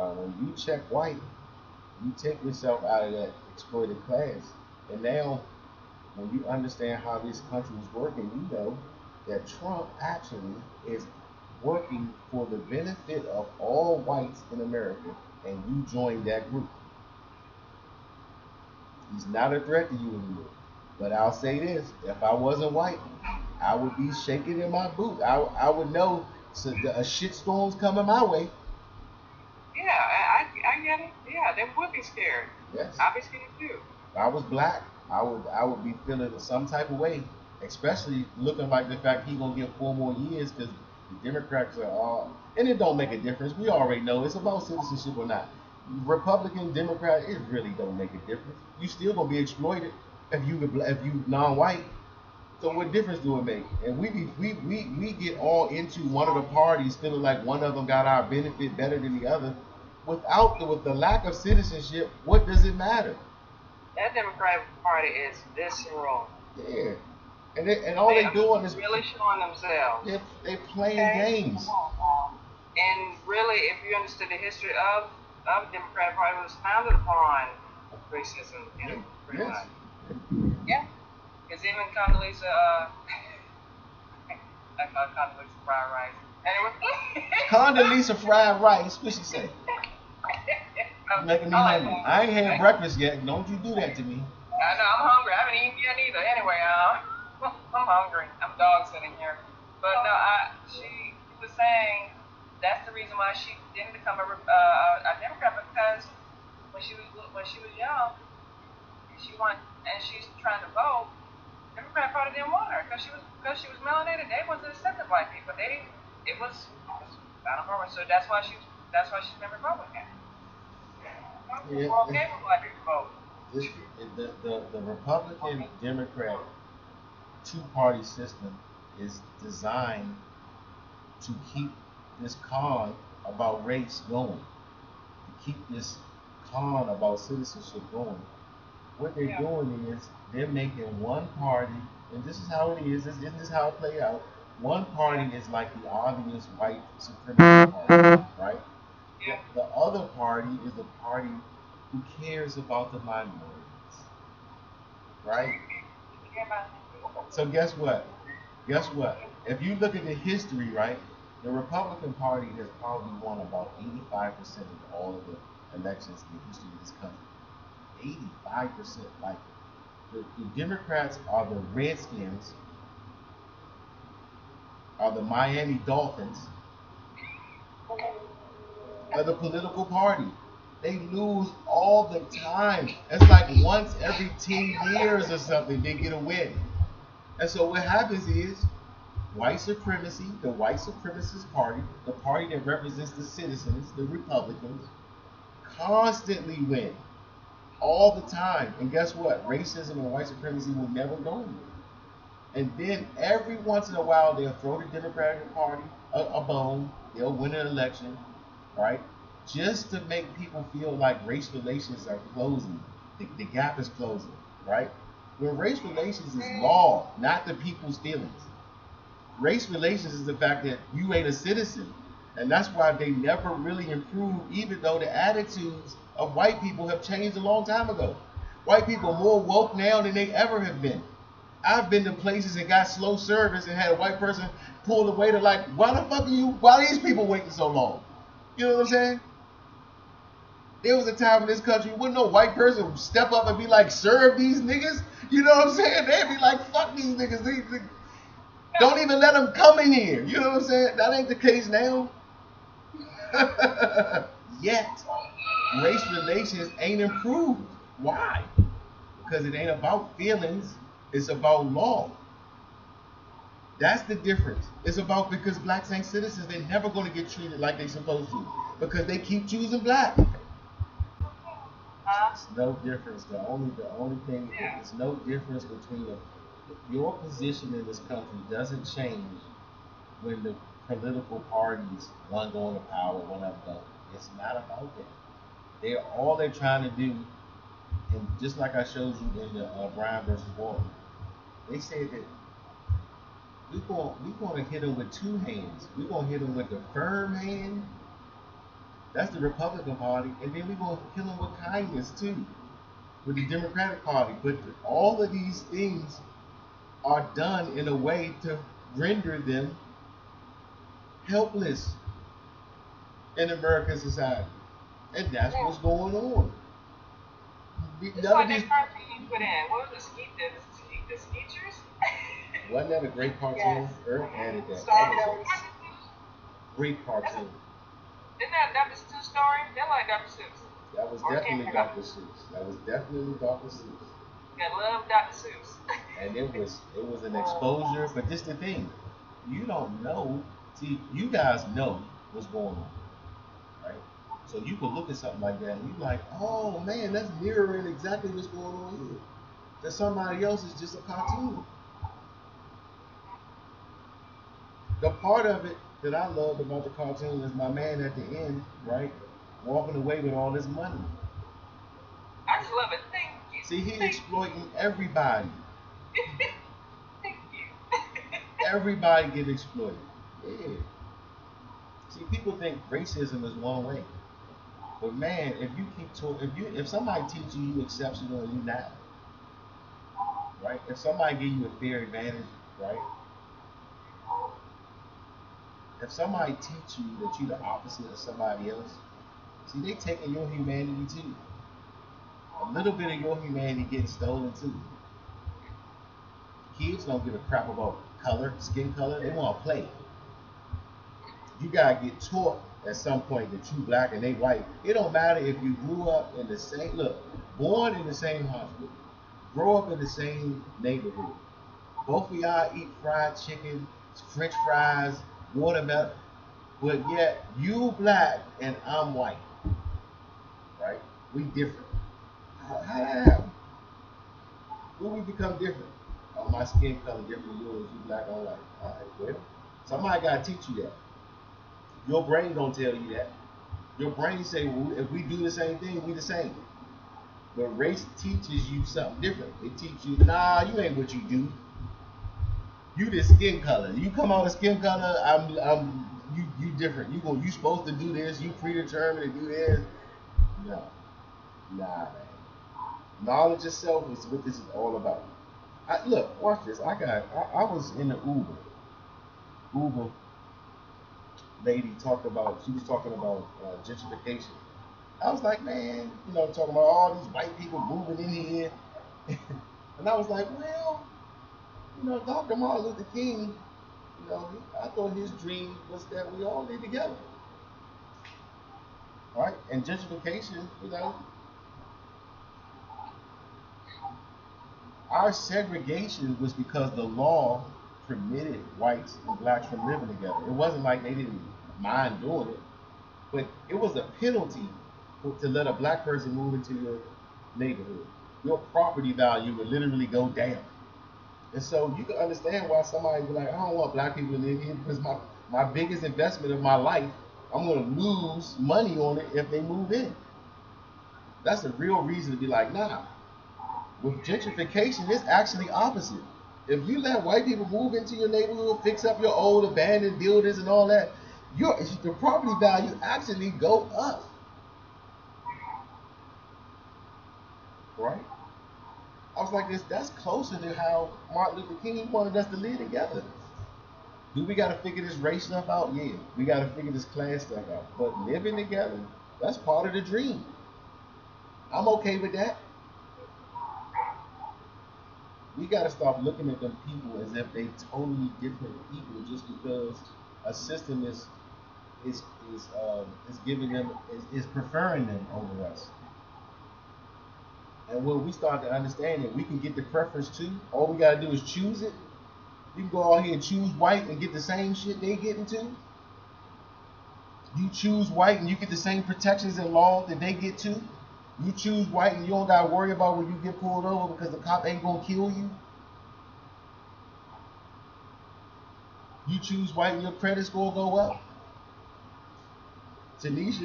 When you check white, you take yourself out of that exploited class. And now, when you understand how this country is working, you know that Trump actually is working for the benefit of all whites in America, and you join that group. He's not a threat to you anymore. But I'll say this: if I wasn't white, I would be shaking in my boot. I would know so a shitstorm's coming my way. Yeah, I get it. Yeah, they would be scared. Yes. I'd be scared too. If I was black, I would be feeling some type of way, especially looking like the fact he gonna get 4 more years because the Democrats are all, and it don't make a difference. We already know it's about citizenship or not. Republican, Democrat, it really don't make a difference. You still gonna be exploited if you non-white. So what difference do it make? And we get all into one of the parties feeling like one of them got our benefit better than the other. With the lack of citizenship, what does it matter? That Democratic Party is visceral. Yeah, and all they doing is really showing themselves. they playing okay games. And really, if you understood the history of the Democratic Party, it was founded upon racism. You know, pretty Yes. much. Yeah. Because even Condoleezza, I call Condoleezza fried rice. Anyway. Condoleezza fried rice. What she say? Making me hungry. I ain't had breakfast yet. Don't you do that to me. I know, I'm hungry. I haven't eaten yet either. Anyway, I'm hungry. I'm dog sitting here. But no, she was saying that's the reason why she didn't become a Democrat, because when she was young, she's trying to vote. Democrat Party didn't want her because she was melanated. They wasn't accepting black people. It was I don't know. So that's why she's been Republican. Yeah. We're okay with black people vote. The Republican Democrat two-party system is designed to keep this con about race going, to keep this con about citizenship going. What they're doing is they're making one party, and this is how it is. This is how it play out. One party is like the obvious white supremacy party, right? Yeah. The other party is the party who cares about the minorities, right? So guess what? Guess what? If you look at the history, right, the Republican Party has probably won about 85% of all of the elections in the history of this country. 85%. Like the Democrats are the Redskins, are the Miami Dolphins of the political party. They lose all the time. It's like once every 10 years or something they get a win. And so what happens is white supremacy, the white supremacist party, the party that represents the citizens, the Republicans, constantly win all the time. And guess what? Racism and white supremacy will never go anywhere. And then every once in a while they'll throw the Democratic Party a bone. They'll win an election, right? Just to make people feel like race relations are closing. The gap is closing, right? When race relations is law, not the people's feelings. Race relations is the fact that you ain't a citizen. And that's why they never really improved, even though the attitudes of white people have changed a long time ago. White people are more woke now than they ever have been. I've been to places and got slow service and had a white person pull the waiter like, why the fuck are why are these people waiting so long? You know what I'm saying? There was a time in this country wouldn't no white person step up and be like, serve these niggas? You know what I'm saying? They'd be like, fuck these niggas. Don't even let them come in here. You know what I'm saying? That ain't the case now. Yet, race relations ain't improved. Why? Because it ain't about feelings. It's about law. That's the difference. It's about because blacks ain't citizens, they're never going to get treated like they supposed to because they keep choosing black. It's no difference. The only thing is no difference between your position in this country doesn't change when the political parties one go into power, one up don't. It's not about that. They're trying to do, and just like I showed you in the Brown versus Ward, they said that we're going to hit them with two hands. We're going to hit them with the firm hand, That's the Republican Party, and then we're gonna kill them with kindness too, with the Democratic Party. But all of these things are done in a way to render them helpless in American society, and that's Yeah. what's going on. It's None of like these that cartoon you put in. What was the Skeeters? wasn't that a great cartoon? Yes. Earth added that. Star That was Wars. a great cartoon. Isn't that Dr. Seuss story? They're like Dr. Seuss. That was Or definitely King Dr. Seuss. That was definitely Dr. Seuss. I love Dr. Seuss. And it was an exposure. But this the thing, you don't know. See, you guys know what's going on, right? So you can look at something like that and you're like, oh man, that's mirroring exactly what's going on here. That somebody else is just a cartoon. The part of it that I loved about the cartoon is my man at the end, right, walking away with all this money. I just love it. Thank you. See, he Thank exploiting everybody. you. Thank you. Everybody get exploited. Yeah. See, people think racism is one way, but man, if you keep talking, if somebody teaches you exceptional and you not, right? If somebody give you a fair advantage, right? If somebody teach you that you're the opposite of somebody else, see, they taking your humanity too. A little bit of your humanity getting stolen too. Kids don't give a crap about color, skin color. They want to play. You gotta get taught at some point that you black and they white. It don't matter if you grew up in the same born in the same hospital, grow up in the same neighborhood. Both of y'all eat fried chicken, French fries, watermelon, but yet you black and I'm white, right? We different. How that happen? When we become different? Oh, my skin color different than yours. You black, I'm white. All right, well, somebody gotta teach you that. Your brain don't tell you that. Your brain say, well, if we do the same thing, we the same. But race teaches you something different. It teaches you, nah, you ain't what you do. You the skin color. You come out of skin color, you different. You supposed to do this. You predetermined to do this. No, nah, man. Knowledge itself is what this is all about. Look, watch this. I was in the Uber lady talked about. She was talking about gentrification. I was like, man, talking about all these white people moving in here, and I was like, well, Dr. Martin Luther King, I thought his dream was that we all live together, right? And gentrification, our segregation was because the law permitted whites and blacks from living together. It wasn't like they didn't mind doing it, but it was a penalty to let a black person move into your neighborhood. Your property value would literally go down. And so you can understand why somebody would be like, I don't want black people to live here because my biggest investment of my life, I'm going to lose money on it if they move in. That's a real reason to be like, nah. With gentrification, it's actually opposite. If you let white people move into your neighborhood, fix up your old abandoned buildings and all that, the property value actually go up. Right? I was like, that's closer to how Martin Luther King wanted us to live together. Do we got to figure this race stuff out? Yeah. We got to figure this class stuff out. But living together, that's part of the dream. I'm okay with that. We got to stop looking at them people as if they totally different people just because a system is giving them is preferring them over us. And when we start to understand that we can get the preference too, all we gotta do is choose it. You can go out here and choose white and get the same shit they getting too. You choose white and you get the same protections and laws that they get too. You choose white and you don't gotta worry about when you get pulled over because the cop ain't gonna kill you. You choose white and your credit score go up. Tanisha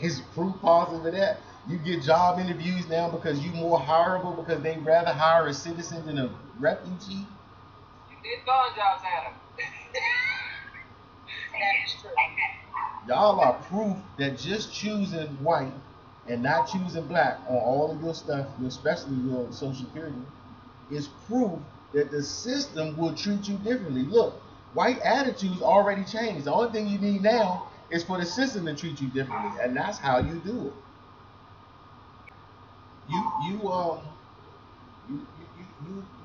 is proof positive of that. You get job interviews now because you more hireable because they rather hire a citizen than a refugee. You did throwing jobs at him. That is true. Y'all are proof that just choosing white and not choosing black on all of your stuff, especially your Social Security, is proof that the system will treat you differently. Look, white attitudes already changed. The only thing you need now is for the system to treat you differently, and that's how you do it. You you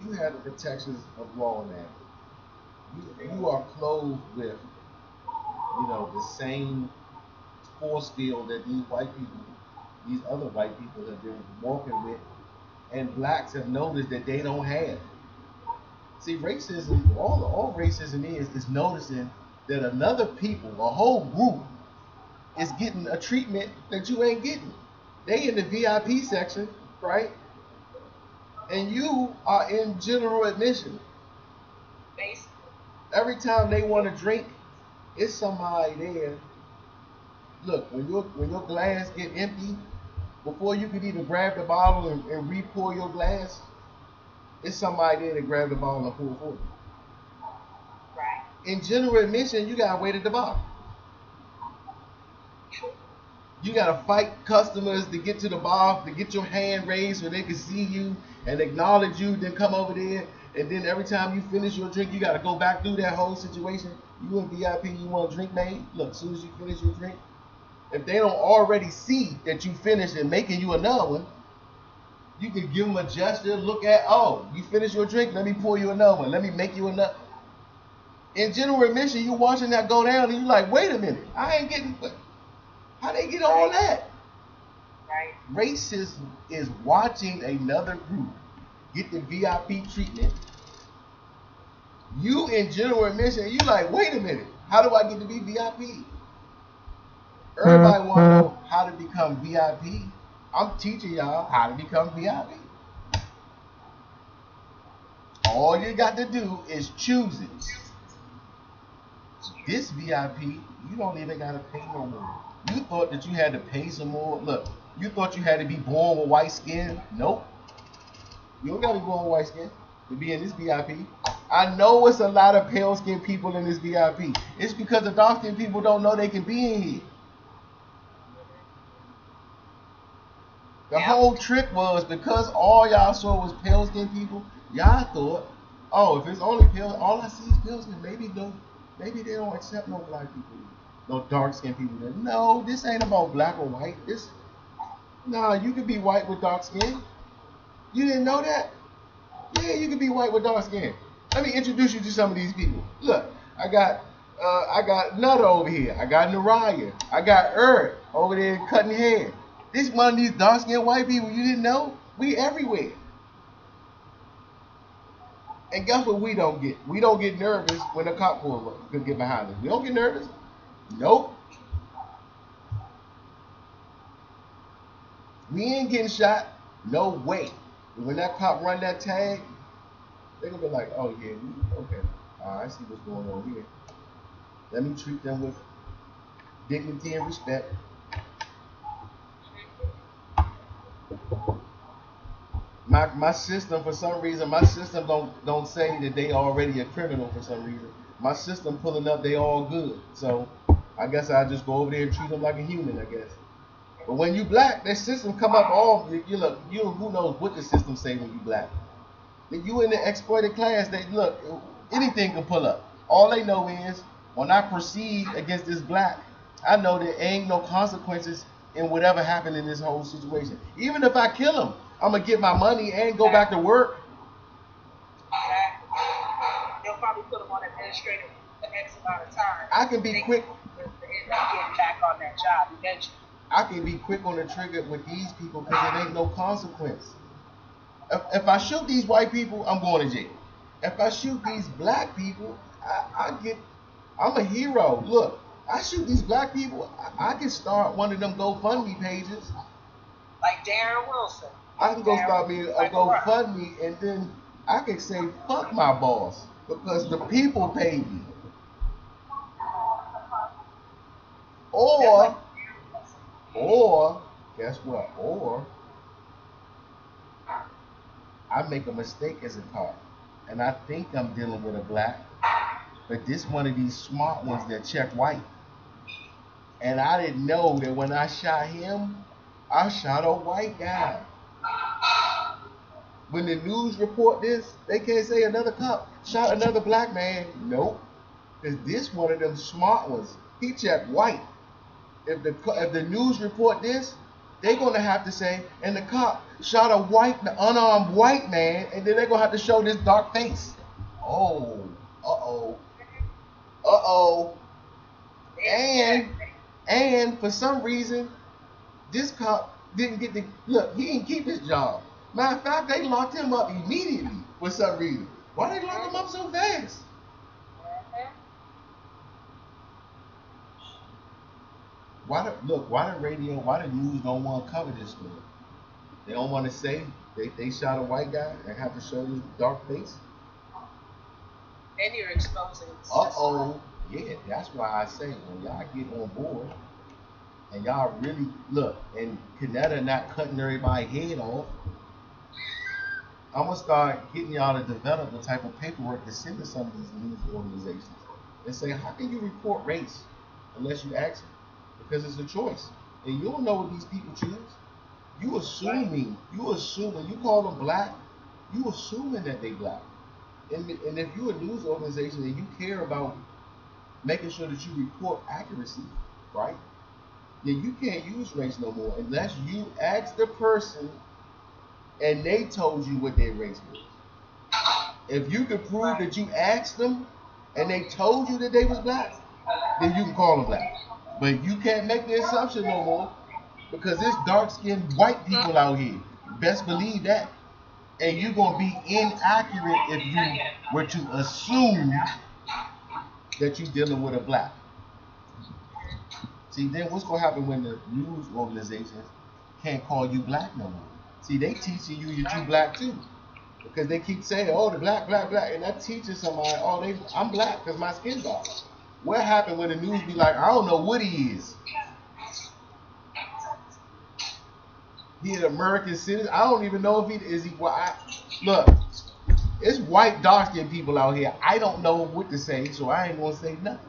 you have the protections of law now. You are clothed with the same force field that these white people, these other white people have been walking with, and blacks have noticed that they don't have. See, racism, all racism is noticing that another people, a whole group, is getting a treatment that you ain't getting. They in the VIP section, right? And you are in general admission. Basically. Every time they want to drink, it's somebody there. Look, when your glass get empty, before you can even grab the bottle and re-pour your glass, it's somebody there to grab the bottle and pour for you. Right. In general admission, you gotta wait at the bar. You gotta fight customers to get to the bar, to get your hand raised so they can see you and acknowledge you, then come over there, and then every time you finish your drink, you gotta go back through that whole situation. You in VIP, you want a drink made? Look, as soon as you finish your drink, if they don't already see that you finished and making you another one, you can give them a gesture, look at, oh, you finished your drink, let me pour you another one, let me make you another. In general admission, you watching that go down and you like, wait a minute, I ain't getting, how they get all that? Right. Racism is watching another group get the VIP treatment. You in general admission, you like, wait a minute, how do I get to be VIP? Everybody want to know how to become VIP. I'm teaching y'all how to become VIP. All you got to do is choose it. This VIP, you don't even got to pay no more. You thought that you had to pay some more. Look, you thought you had to be born with white skin. Nope. You don't got to be born with white skin to be in this VIP. I know it's a lot of pale skinned people in this VIP. It's because the dark skinned people don't know they can be in here. The whole trick was because all y'all saw was pale skinned people, y'all thought, oh, if it's only pale, all I see is pale skin. Maybe they don't accept no black people, no dark skinned people. No, this ain't about black or white. You can be white with dark skin. You didn't know that? Yeah, you can be white with dark skin. Let me introduce you to some of these people. Look, I got Nutter over here. I got Naraya. I got over there cutting hair. This one of these dark skinned white people you didn't know? We everywhere. And guess what we don't get? We don't get nervous when the cop could get behind us. We don't get nervous. Nope. We ain't getting shot. No way. And when that cop run that tag, they're gonna be like, oh yeah, okay. I see what's going on here. Let me treat them with dignity and respect. My system, for some reason, my system don't say that they already a criminal for some reason. My system pulling up, they all good. So I guess I just go over there and treat them like a human, I guess. But when you black, that system come up all who knows what the system say when you black. That you in the exploited class, they look, anything can pull up. All they know is when I proceed against this black, I know there ain't no consequences in whatever happened in this whole situation. Even if I kill him, I'm gonna get my money and go back to work. They'll probably put them on administrative X amount of time. I can be quick. End up getting back on that job eventually. I can be quick on the trigger with these people because it ain't no consequence. If I shoot these white people, I'm going to jail. If I shoot these black people, I'm a hero. Look, I shoot these black people, I can start one of them GoFundMe pages. Like Darren Wilson. I can go start me a GoFundMe and then I can say fuck my boss because the people paid me. Or guess what? Or I make a mistake as a cop and I think I'm dealing with a black, But this one of these smart ones that check white. And I didn't know that when I shot him, I shot a white guy. When the news report this, they can't say another cop shot another black man. Nope. Because this one of them smart ones, he checked white. If the news report this, they're gonna have to say, and the cop shot a unarmed white man, and then they're gonna have to show this dark face. Oh, uh oh. And for some reason, this cop didn't get the look. He didn't keep his job. Matter of fact, they locked him up immediately for some reason. Why they lock him up so fast? Why the news don't want to cover this story? They don't want to say they shot a white guy and have to show his dark face. And you're exposing. Yeah, that's why I say when y'all get on board and y'all really look and Canetta not cutting everybody head off, I'm gonna start getting y'all to develop the type of paperwork to send to some of these news organizations and say, how can you report race unless you ask them? Because it's a choice, and you don't know what these people choose. You assuming you call them black, you assuming that they black. And if you're a news organization and you care about making sure that you report accuracy, right? Then you can't use race no more unless you ask the person and they told you what their race was. If you could prove that you asked them and they told you that they was black, then you can call them black. But you can't make the assumption no more because there's dark-skinned white people out here. Best believe that. And you're going to be inaccurate if you were to assume that you're dealing with a black. See, then what's going to happen when the news organizations can't call you black no more? See, they teaching you you're too black too. Because they keep saying, oh, the black, and that teaches somebody, I'm black because my skin's dark. What happened when the news be like, I don't know what he is. He an American citizen. I don't even know if he is. Look, it's white dark-skinned people out here. I don't know what to say, so I ain't gonna say nothing.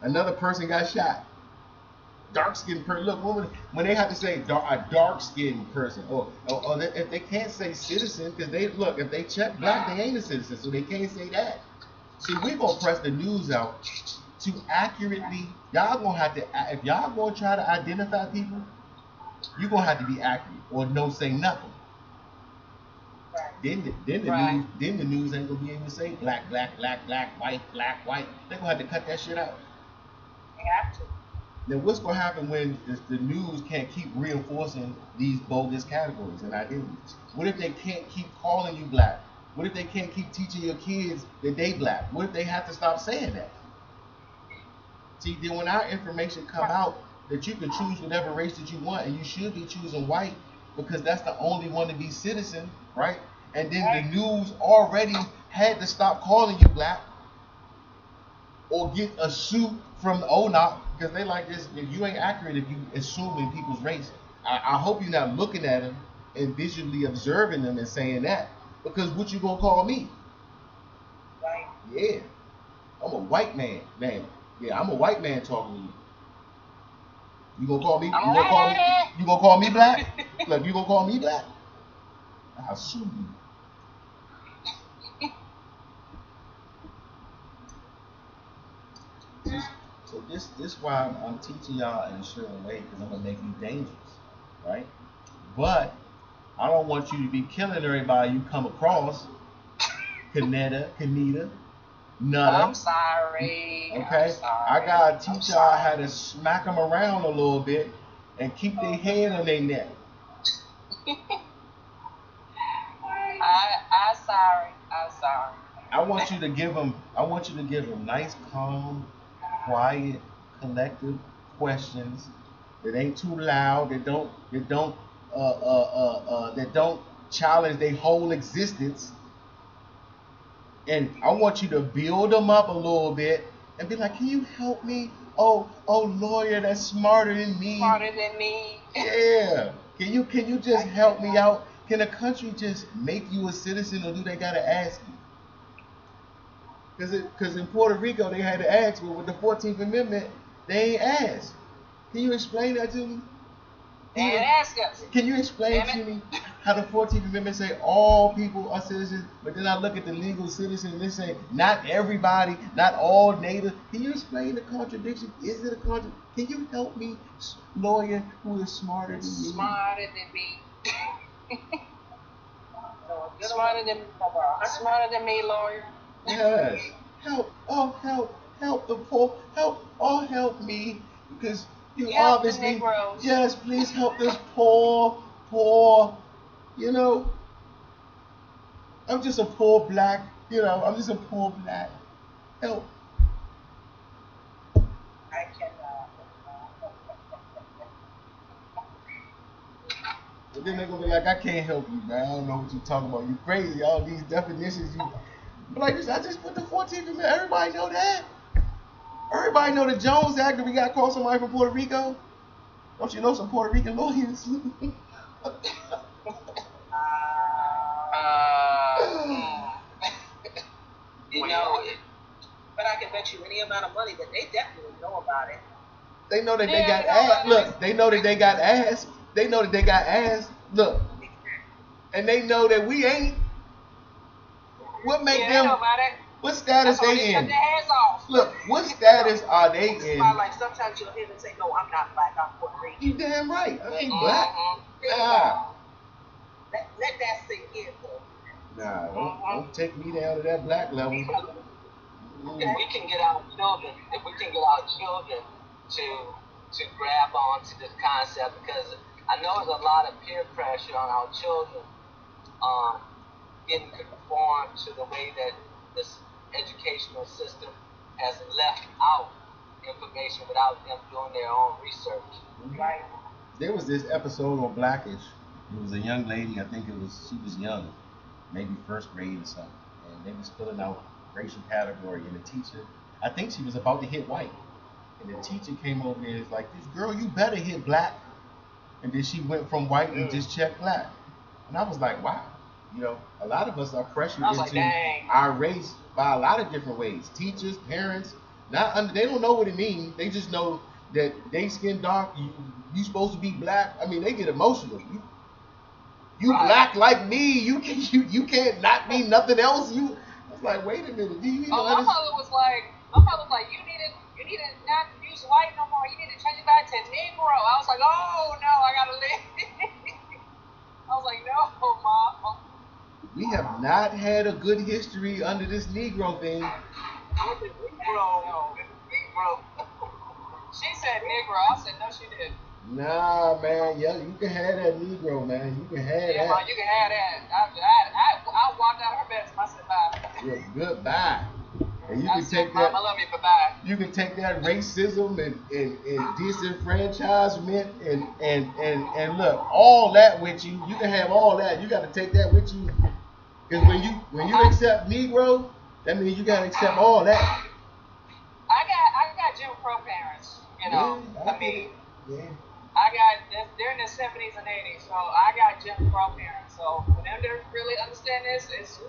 Another person got shot. Dark-skinned person. Look, when they have to say a dark-skinned person, if they can't say citizen, because if they check black, they ain't a citizen, so they can't say that. See, we're gonna press the news out to accurately. Y'all gonna have to, if y'all gonna try to identify people, you're gonna have to be accurate or no say nothing. Then the news ain't gonna be able to say black, white. They're gonna have to cut that shit out. They have to. Then what's gonna happen when the news can't keep reinforcing these bogus categories and identities? What if they can't keep calling you black? What if they can't keep teaching your kids that they black? What if they have to stop saying that? See, then when our information come out that you can choose whatever race that you want and you should be choosing white because that's the only one to be citizen, right? And then the news already had to stop calling you black or get a suit from the ONOC because they like this. If you ain't accurate, if you assuming people's race, I hope you're not looking at them and visually observing them and saying that. Because what you gonna call me? Right. Yeah. I'm a white man. Yeah, I'm a white man talking to you. You gonna call me? You gonna call me black? Look, you gonna call me black? I'll sue you. So this why I'm teaching y'all in a certain way because I'm gonna make you dangerous, right? But I don't want you to be killing everybody you come across. Kanita, Nutter. I'm sorry. Okay? I'm sorry. I gotta teach y'all how to smack them around a little bit and keep their head on their neck. I'm sorry. I want you to give them nice, calm, quiet, collective questions that ain't too loud, that don't challenge their whole existence. And I want you to build them up a little bit and be like, can you help me? Oh, lawyer, that's smarter than me. Yeah. Can you just help me out? Can a country just make you a citizen or do they gotta ask you? Because in Puerto Rico they had to ask, but with the 14th Amendment they ain't asked. Can you explain that to me? They didn't ask us. Can you explain to me how the 14th Amendment say all people are citizens, but then I look at the legal citizen and they say not everybody, not all native. Can you explain the contradiction? Is it a contradiction? Can you help me, lawyer who is smarter than me? Smarter than me. Smarter than me, lawyer. Yes. Help, oh help the poor, help me, because you Help obviously, the Negroes. yes, please help this poor, you know, I'm just a poor black, I'm just a poor black, help. I cannot. But then they're gonna be like, I can't help you, man, I don't know what you're talking about, you crazy, all these definitions, but like, I just put the 14th Amendment, everybody know that. Everybody know the Jones Act that we got to call somebody from Puerto Rico. Don't you know some Puerto Rican lawyers? But I can bet you any amount of money that they definitely know about it. They know that they got ass. Look, they know that they got ass. They know that they got ass. Look, and they know that we ain't. What make them? What status they in? Look, what status are they in? Like sometimes you'll hear them say, "No, I'm not black. I'm Puerto Rican." You damn right. I ain't black. Let that sink in, though. Nah, don't take me down to that black level. If we can get our children, to grab onto this concept, because I know there's a lot of peer pressure on our children, getting conformed to the way that this educational system has left out information without them doing their own research. Right. There was this episode on Blackish. It was a young lady, she was young, maybe first grade or something, and they was filling out racial category, and the teacher, I think she was about to hit white, and the teacher came over there and was like, "This girl, you better hit black," and then she went from white and just checked black, and I was like, wow, a lot of us are pressured into our race by a lot of different ways. Teachers, parents, they don't know what it means. They just know that they skin dark. You supposed to be black. I mean, they get emotional. You black like me. You can't not be nothing else. It's like, wait a minute. Do you even my father was like, you need to not use white no more. You need to change it back to Negro. I was like, oh no, I gotta leave. I was like, no, Mom. We have not had a good history under this Negro thing. Negro. She said Negro. I said no, she didn't. Nah, man. Yeah, you can have that Negro, man. You can have that. Yeah, you can have that. I walked out her bedroom. I said bye. Yeah, goodbye. And you can take that. I love you, bye. You can take that racism and disenfranchisement and look, all that with you. You can have all that. You got to take that with you. Because when you accept Negro, that means you got to accept all that. I got Jim Crow parents. They're in their 70s and 80s, so I got Jim Crow parents. So for them to really understand this, that's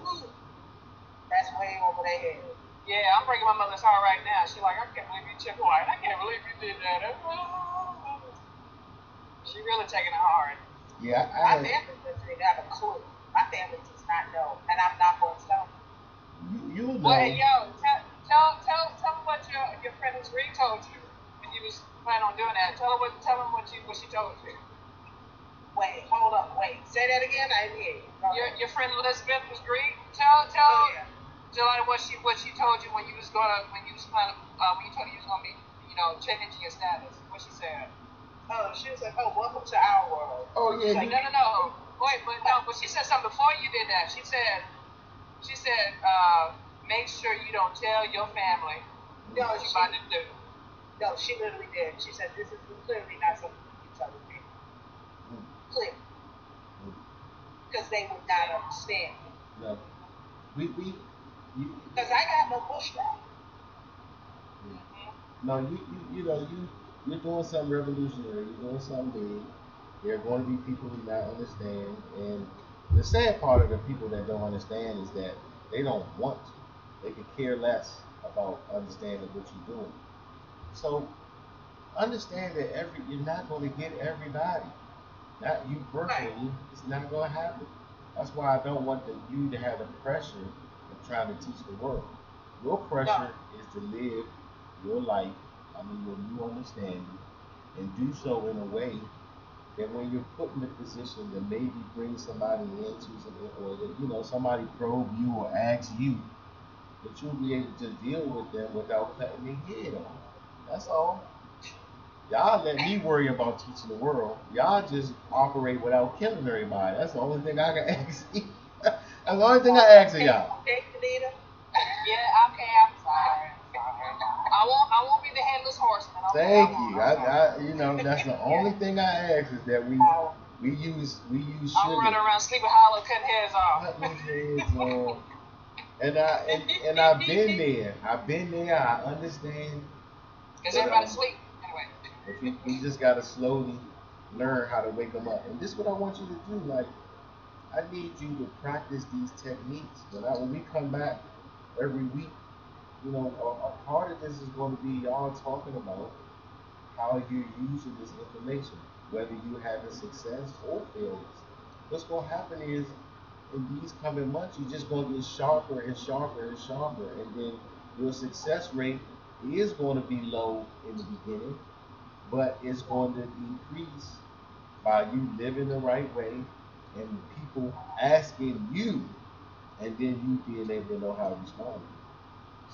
way over their head. Yeah, I'm breaking my mother's heart right now. She's like, I can't believe you chipped white. I can't believe you did that. She really taking it hard. Yeah, my family doesn't have a clue. My family does not know, and I'm not going to tell them. You'll know. Well, yo, tell me what your friend Reed told you when you was planning on doing that. Tell him what she told you. Wait, hold up, say that again. I didn't hear you. Your friend Elizabeth was Reed. Tell Jelani what she told you when you was planning when you told her you was gonna be changing your status. What she said. Oh, she was like, "Oh, welcome to our world." Oh yeah. Like, no. Wait, but she said something before you did that. She said, make sure you don't tell your family what you're about to do. No, she literally did. She said, this is clearly not something you tell the family. Clearly. Because they would not understand. No. Because I got no pushback. No, you're doing something revolutionary. You're doing something big. There are going to be people who not understand, and the sad part of the people that don't understand is that they don't want to. They could care less about understanding what you're doing. So understand that you're not going to get everybody. Not you personally. It's not going to happen. That's why I don't want you to have the pressure of trying to teach the world. Your pressure is to live your life, I mean, your new understanding, and do so in a way that when you're put in a position that maybe bring somebody into something, or that somebody probe you or ask you, that you'll be able to deal with them without cutting their head off. That's all. Y'all let me worry about teaching the world. Y'all just operate without killing everybody. That's the only thing I can ask you. That's the only thing I ask of y'all. Okay, Anita. Yeah, okay, I'm sorry. I won't be the headless horseman. Thank you. That's the only thing I ask is that we use sugar. I'm running around sleeping hollow, cutting heads off. Cutting heads off. And I've been there. I understand. Because everybody's asleep anyway. But we just gotta slowly learn how to wake them up. And this is what I want you to do. Like, I need you to practice these techniques. When we come back every week, a part of this is going to be y'all talking about how you're using this information, whether you're having success or failures. What's going to happen is, in these coming months, you're just going to get sharper and sharper and sharper, and then your success rate is going to be low in the beginning, but it's going to increase by you living the right way and people asking you, and then you being able to know how to respond.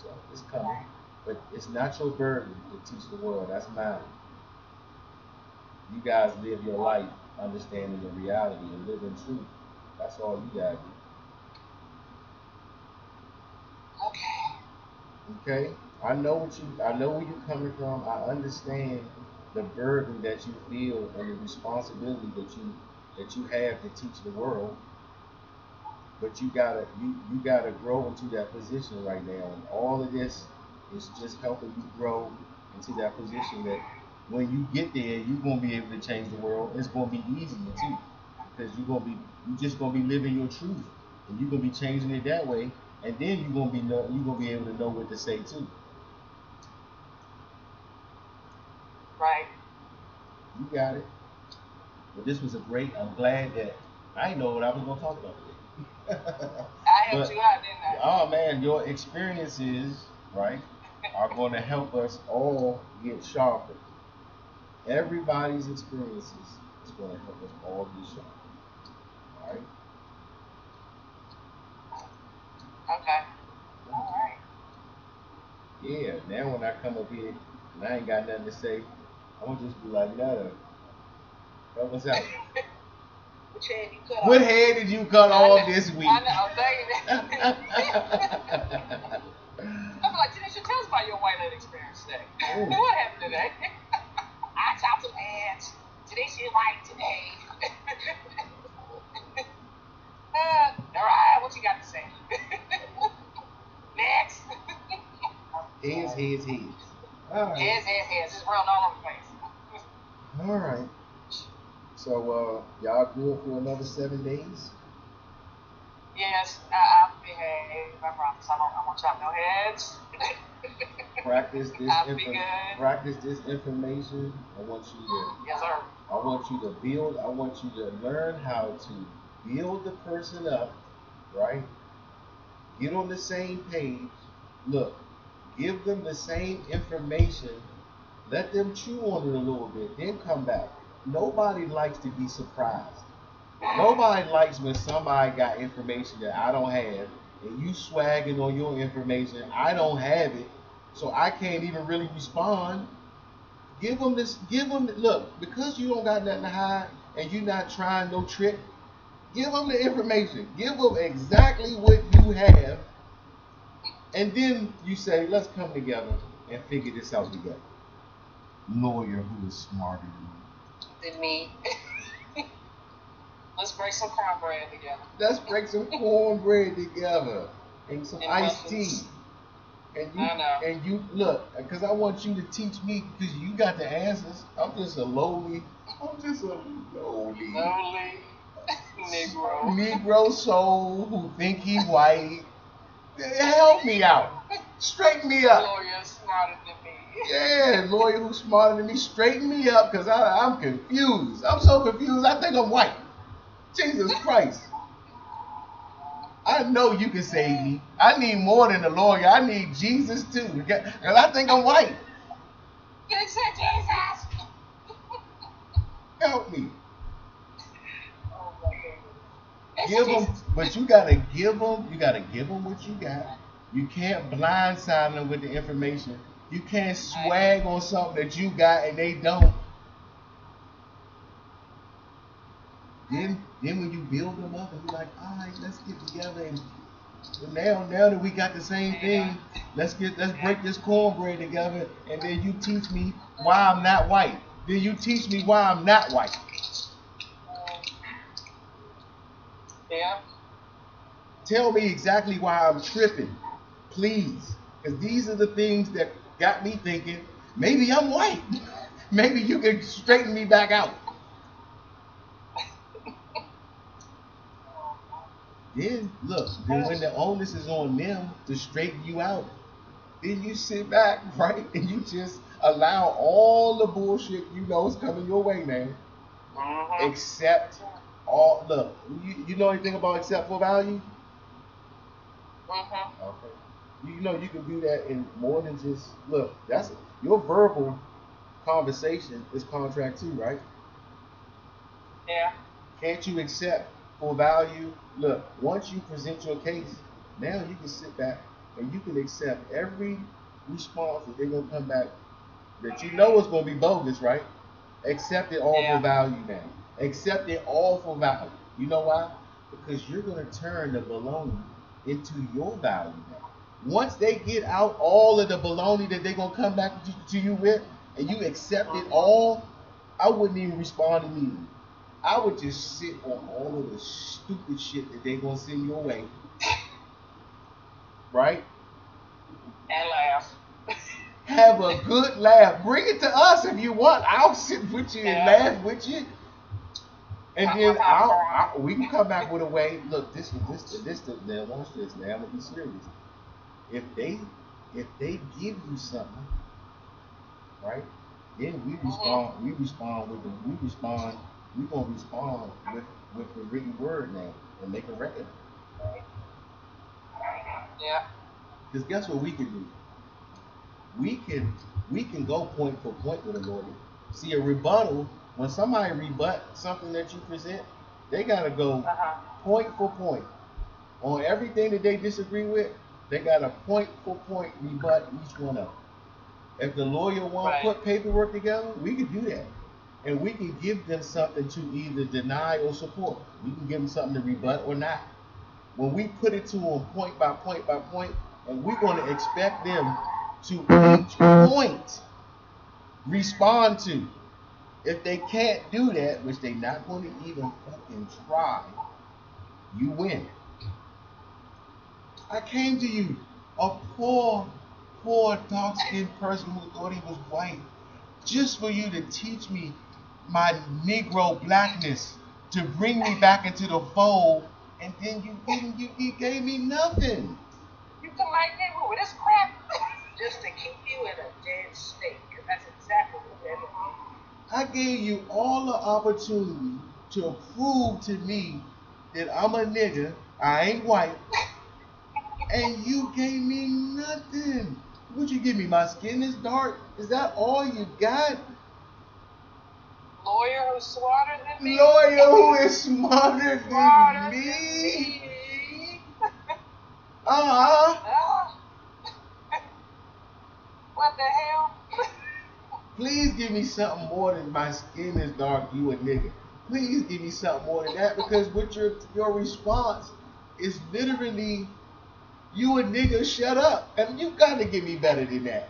So it's coming, but it's not your burden to teach the world. That's mine. You guys live your life understanding the reality and living truth. That's all you gotta do. Okay? I know where you're coming from. I understand the burden that you feel and the responsibility that you have to teach the world. But you gotta grow into that position right now. And all of this is just helping you grow into that position that when you get there, you're gonna be able to change the world. It's gonna be easier too. Because you just gonna be living your truth. And you're gonna be changing it that way. And then you're gonna be able to know what to say too. Right. You got it. But this was I'm glad that I didn't know what I was gonna talk about today. I helped you out, didn't I? Oh man, your experiences, right, are going to help us all get sharper. Everybody's experiences is going to help us all get sharper. All right. Okay. All right. Yeah. Now when I come up here and I ain't got nothing to say, I'm gonna just be like, "Nada, help us out." Which head you cut off? What head did you cut off this week? I know. Thank you. I'm like, Tanisha, tell us about your white lady experience today. What happened today? I chopped some heads. Tanisha is white today. All right, what you got to say? Next. Heads. All right. Heads. It's round all over the place. All right. So y'all good for another 7 days? Yes, I'll behave. I promise. I won't chop no heads. Practice this. Practice this information. Yes, sir. I want you to build. I want you to learn how to build the person up, right? Get on the same page. Look, give them the same information. Let them chew on it a little bit. Then come back. Nobody likes to be surprised. Nobody likes when somebody got information that I don't have, and you swagging on your information. I don't have it, so I can't even really respond. Give them this. Look, because you don't got nothing to hide, and you're not trying no trick. Give them the information. Give them exactly what you have, and then you say, "Let's come together and figure this out together." Lawyer who is smarter than you. Than me. Let's break some cornbread together. Let's break some cornbread together and some iced tea. And you look, because I want you to teach me, because you got the answers. I'm just a lowly Negro. Negro soul who think he white. Help me out. Straighten me up. Lawyer smarter than me. Yeah, lawyer who's smarter than me, straighten me up because I'm confused. I'm so confused, I think I'm white. Jesus Christ. I know you can save me. I need more than a lawyer. I need Jesus too. Because I think I'm white. You said Jesus. Help me. Oh my goodness. Give them, but you gotta give them. You gotta give them what you got. You can't blindside them with the information. You can't swag on something that you got and they don't. Then when you build them up and you're like, all right, let's get together and now that we got the same thing, let's break this cornbread together and then you teach me why I'm not white. Then you teach me why I'm not white. Yeah. Tell me exactly why I'm tripping, please. Because these are the things that got me thinking, maybe I'm white. Maybe you can straighten me back out. Then look, then when the onus is on them to straighten you out, then you sit back, right, and you just allow all the bullshit you know is coming your way, man. Except all look, you know anything about accept for value? Okay. You know you can do that in more than just look. That's your verbal conversation is contract too, right? Yeah. Can't you accept for value? Look, once you present your case, now you can sit back and you can accept every response that they're gonna come back that you know is gonna be bogus, right? Accept it all for value now. Accept it all for value. You know why? Because you're gonna turn the baloney into your value now. Once they get out all of the baloney that they're gonna come back to you with, and you accept it all, I wouldn't even respond immediately. I would just sit on all of the stupid shit that they're gonna send your way, right? And laugh. Have a good laugh. Bring it to us if you want. I'll sit with you and laugh with you. And then we can come back with a way. Look, this now watch this. Now I'm gonna be serious. If they give you something, right? Then we respond. We respond with the. We respond. We gonna respond with the written word now and make a record. Yeah. Because guess what we can do? We can go point for point with a lawyer. See, a rebuttal, when somebody rebut something that you present, they gotta go point for point on everything that they disagree with. They gotta point for point rebut each one of them. If the lawyer won't put paperwork together, we can do that, and we can give them something to either deny or support. We can give them something to rebut or not. When we put it to them point by point by point, and we're going to expect them to each point respond to. If they can't do that, which they're not going to even fucking try, you win. I came to you, a poor dark-skinned person who thought he was white, just for you to teach me my Negro blackness, to bring me back into the fold, and then you gave me nothing. You come like nigga with this crap just to keep you in a dead state, because that's exactly what they're doing. I gave you all the opportunity to prove to me that I'm a nigga, I ain't white, and you gave me nothing. What you give me? My skin is dark? Is that all you got? Lawyer who's smarter than me? Lawyer who is smarter than me? What the hell? Please give me something more than my skin is dark, you a nigga. Please give me something more than that, because with your response is literally, you a nigga, shut up. And you gotta give me better than that.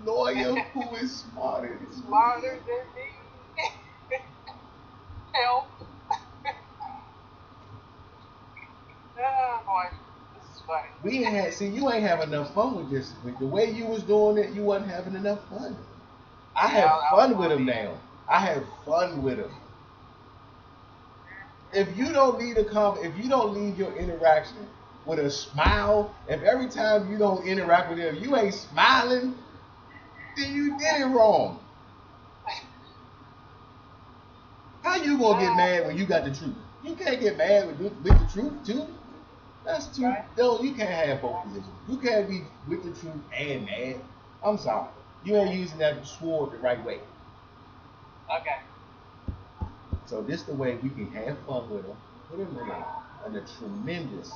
Lawyer who is smarter than me. Help. Oh boy, this is funny. You ain't having enough fun with this. With the way you was doing it, you wasn't having enough fun. I have fun with him now. I have fun with him. If you don't leave your interaction with a smile, if every time you don't interact with them, you ain't smiling, then you did it wrong. How you gonna get mad when you got the truth? You can't get mad with the truth too. That's too. Right. No, you can't have both positions. You can't be with the truth and mad. I'm sorry. You ain't using that sword the right way. Okay. So this the way we can have fun with them, put them in a tremendous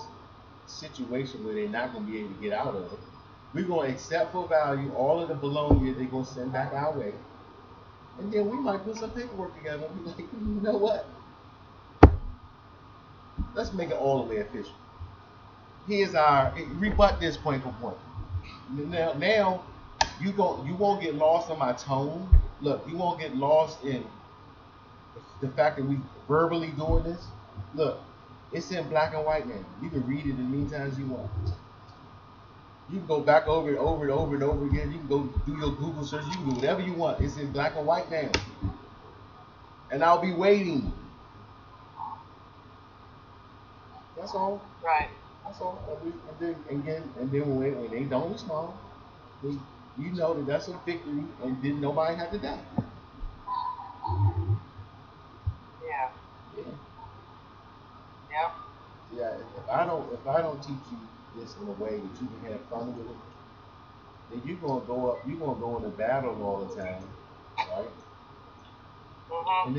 situation where they're not gonna be able to get out of it. We're gonna accept for value all of the baloney that they're gonna send back our way. And then we might put some paperwork together and be like, you know what? Let's make it all the way official. Here's our rebut this point for point. Now you won't get lost in my tone. Look, you won't get lost in the fact that we verbally doing this. Look, it's in black and white now. You can read it as many times as you want. You can go back over it over and over and over again. You can go do your Google search. You can do whatever you want. It's in black and white now. And I'll be waiting. That's all. Right. That's all. And then when they don't respond, you know that that's a victory, and then nobody had to die. Yeah. Yeah. Yeah. Yeah. If I don't teach you this in a way that you can have fun with it, then you're gonna go into battle all the time, right? Mhm. And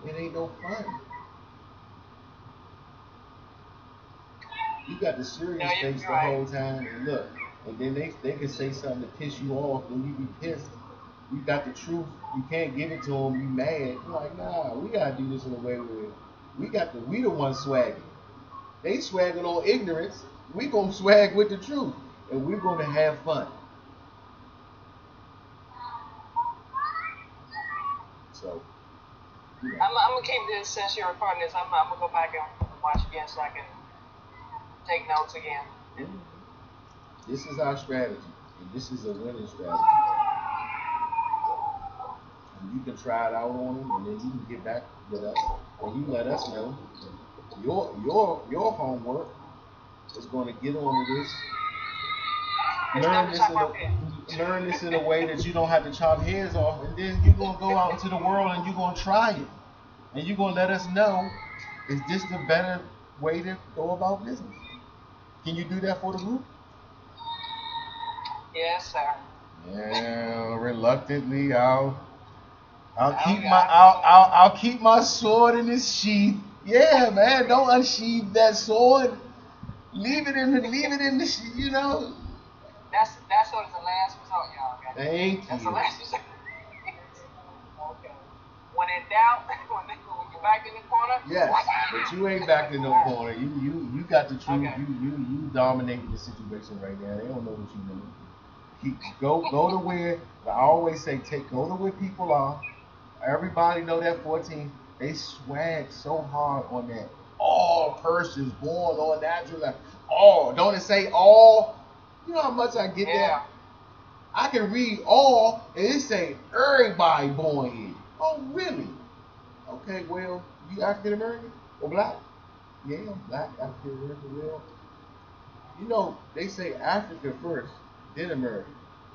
it ain't no fun. You got the serious No, you're face the right. whole time, and look, and then they can say something to piss you off, and you be pissed. You got the truth, you can't give it to them, you mad. You're like, nah, we gotta do this in a way where we the ones swagging. They swagging on ignorance. We gonna swag with the truth, and we're gonna have fun. So, you know. I'm gonna keep this since you're recording this. I'm gonna go back and watch again so I can take notes again. This is our strategy, and this is a winning strategy. And you can try it out on them, and then you can get back with us, and you let us know your homework is going to get onto this. Learn this in a way that you don't have to chop heads off, and then you're gonna go out into the world and you're gonna try it, and you're gonna let us know, is this the better way to go about business? Can you do that for the group? Yes, sir. Yeah, reluctantly, I'll I'll keep my sword in its sheath. Yeah, man, don't unsheath that sword. Leave it in the sheath, you know. That's sort of the last resort, y'all. Okay? Thank That's you. the last resort. Okay. When in doubt, when you're back in the corner. Yes, but you ain't back in no corner. You got the truth. Okay. You dominating the situation right now. They don't know what you know. Go to where I always say go to where people are. Everybody know that 14. They swag so hard on that. All persons born on natural. All don't it say all? You know how much I get that? I can read all and it say everybody born here. Oh really? Okay, well, you African American or black? Yeah, black, African American, well. You know, they say Africa first, then America,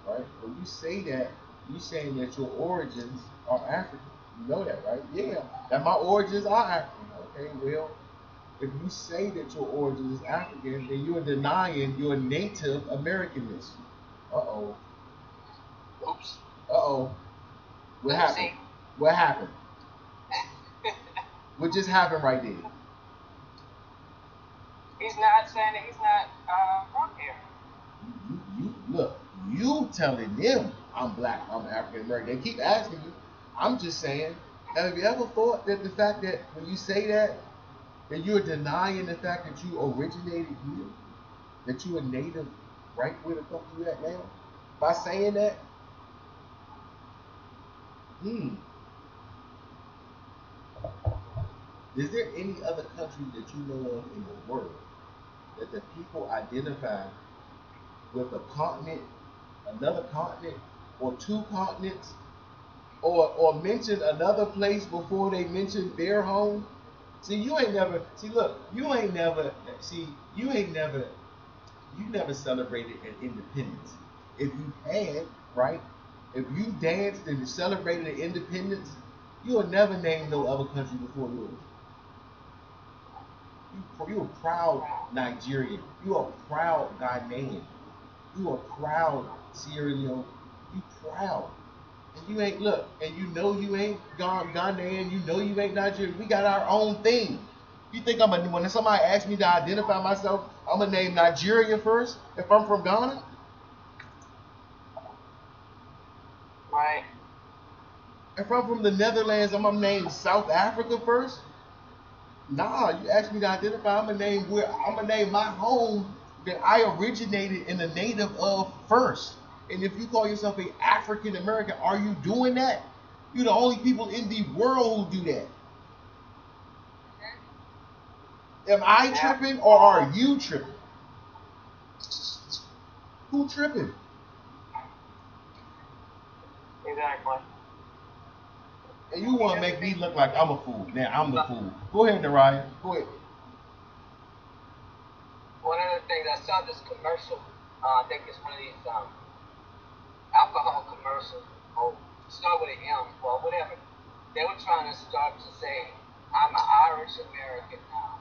right? When you say that, you saying that your origins are African. You know that, right? Yeah, that my origins are African. Okay, well, if you say that your origins is African, then you're denying your Native Americanness. Uh-oh. Oops. Uh-oh. What Oopsie. happened? What happened? What just happened right there? He's not saying that he's not from here. You look, you telling them I'm black, I'm African American. They keep asking you. I'm just saying, have you ever thought that the fact that when you say that you're denying the fact that you originated here, that you're a native right where the fuck you at now? By saying that, is there any other country that you know of in the world that the people identify with a continent, another continent, or two continents, or mention another place before they mention their home? See, you ain't never. See, look, you ain't never. See, you ain't never. You never celebrated an independence. If you had, right? If you danced and celebrated an independence, you will never name no other country before yours. You a proud Nigerian. You a proud Ghanaian. You a proud Sierra Leone. You proud. And you ain't look, and you know you ain't Ghanaian. You know you ain't Nigerian. We got our own thing. You think I'm a when somebody asks me to identify myself, I'm gonna name Nigeria first if I'm from Ghana? Right. If I'm from the Netherlands, I'm gonna name South Africa first? Nah, you ask me to identify, I'm gonna name my home that I originated in the native of first. And if you call yourself an African American, are you doing that? You're the only people in the world who do that. Am I tripping or are you tripping? Who tripping? Exactly. And you want to make me look like I'm a fool. Now I'm the fool. Go ahead, Nariah. Go ahead. One of the things I saw this commercial, I think it's one of these alcohol commercials, or start with an M, or whatever. They were trying to start to say, I'm an Irish American now.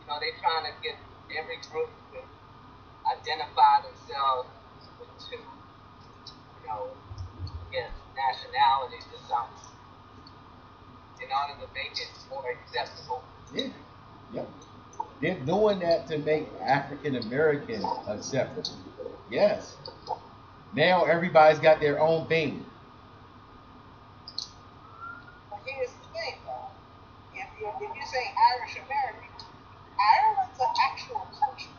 You know, they're trying to get every group to identify themselves with two, you know, against nationalities or something, in order to make it more acceptable. Yeah. Yep. They're doing that to make African American acceptable. Yes. Now everybody's got their own thing. But here's the thing, though. If you say Irish American, Ireland's an actual country.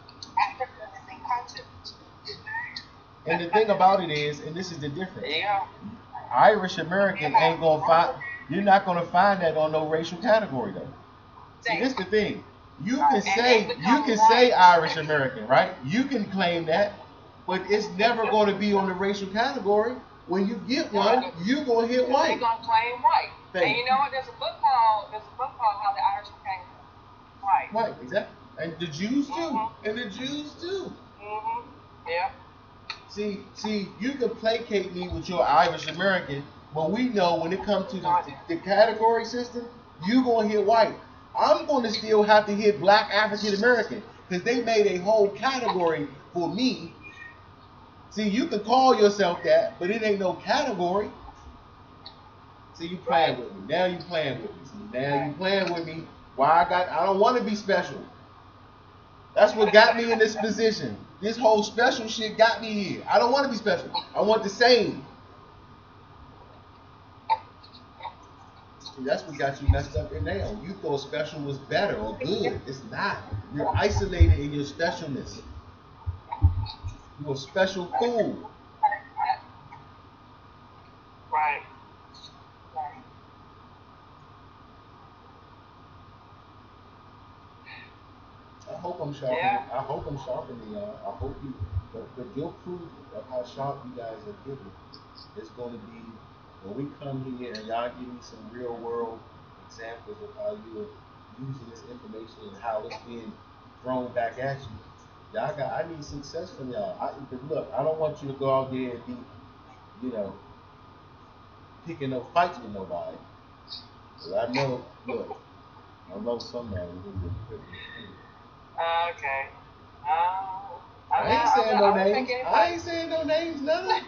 Africa is a continent. And the thing about it is, and this is the difference. Yeah. Irish American ain't gonna find. You're not gonna find that on no racial category though. See, this is the thing. You can say Irish American, right? You can claim that, but it's never going to be on the racial category. When you get one, you're gonna hit white. You're gonna claim white. And you know what? There's a book called How the Irish Became White. White, exactly. And the Jews too. Mm-hmm. And the Jews too. Mhm. Yeah. See, you can placate me with your Irish American, but we know when it comes to the category system, you gonna hit white. I'm gonna still have to hit Black African American because they made a whole category for me. See, you can call yourself that, but it ain't no category. See, you playing with me. Now you playing with me. See, now you playing with me. Why I don't want to be special. That's what got me in this position. This whole special shit got me here. I don't want to be special. I want the same. See, that's what got you messed up in there. You thought special was better or good. It's not. You're isolated in your specialness. You're a special fool. Right. I hope I'm sharpening. Yeah. I hope I'm sharpening y'all. I hope you. But your proof of how sharp you guys are getting is going to be when we come here and y'all give me some real world examples of how you are using this information and how it's being thrown back at you. Y'all got. I need success from y'all. Look, I don't want you to go out there and be, you know, picking up fights with nobody. But I know. Look, I know somebody who will. Okay. I ain't saying no names. I ain't saying no names, none.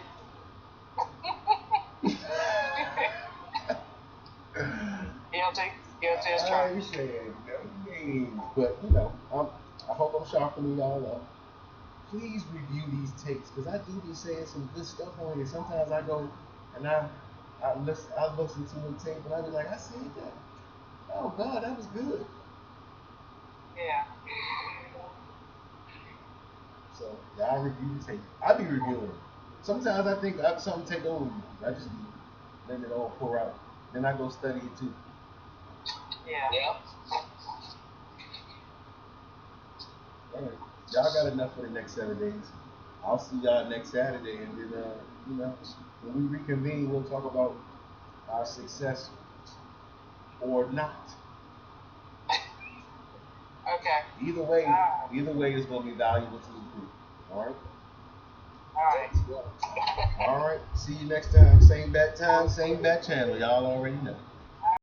Guilty as I charged. ain't saying no names, but you know, I hope I'm sharpening y'all up. Please review these tapes because I do be saying some good stuff on here. Sometimes I go and I listen to the tape and I be like, I said that. Oh God, that was good. Yeah. So y'all review the tape. I be reviewing them. Sometimes I think something take over me. I just be letting it all pour out. Then I go study it too. Yeah. All right. Y'all got enough for the next 7 days. I'll see y'all next Saturday, and then you know, when we reconvene, we'll talk about our success or not. Okay. Either way is going to be valuable to the group. All right. All right. All right. See you next time. Same bat time, same bat channel. Y'all already know.